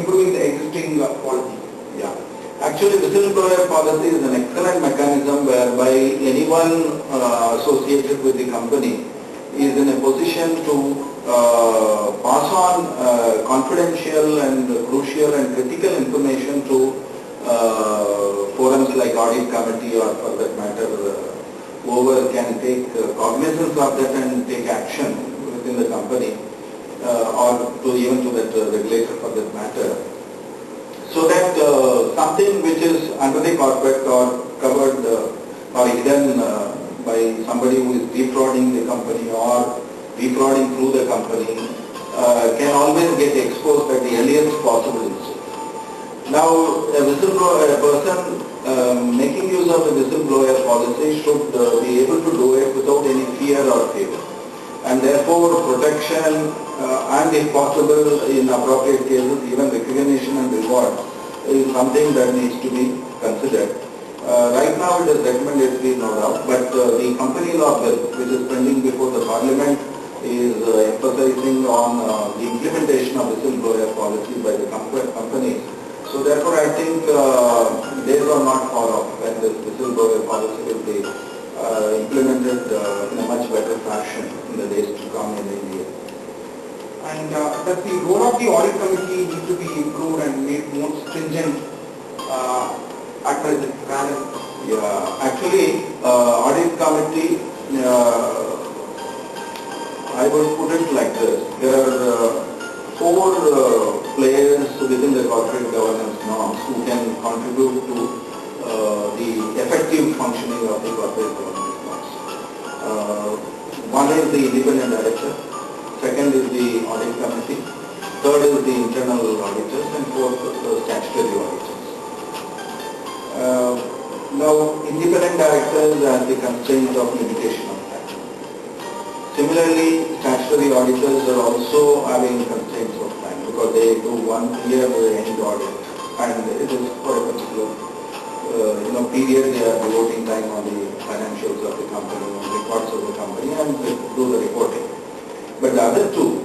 improving the existing policy? Yeah. Actually, whistleblower policy is an excellent mechanism whereby anyone associated with the company is in a position to pass on confidential and crucial and critical information to forums like audit committee, or for that matter whoever can take cognizance of that and take action within the company, or to even to that regulator for that matter. So that something which is under the carpet or covered or hidden by somebody who is defrauding the company or defrauding through the company can always get exposed at the earliest possible stage. Now, a person making use of the whistleblower policy should be able to do it without any fear or favor. And therefore, protection and if possible, in appropriate cases, even recognition and reward is something that needs to be considered. Right now, it is recommended, no doubt, but the company law bill, which is pending before the Parliament, is emphasizing on the implementation of whistleblower policy by the companies. So therefore, I think days are not far off when this whistleblower policy will be implemented in a much better fashion in the days to come in India. And does the role of the audit committee need to be improved and made more stringent at present? Yeah, actually, audit committee, I would put it like this. There are four players within the corporate governance norms who can contribute to the effective functioning of the corporate governance norms. One is the independent director, second is the audit committee, third is the internal auditors, and fourth is the statutory auditors. Now, independent directors have the constraints of limitation of time. Similarly, statutory auditors are also having constraints of time because they do 1 year end audit, and it is for a particular period they are devoting time on the financials of the company, on records of the company, and they do the reporting. But the other two,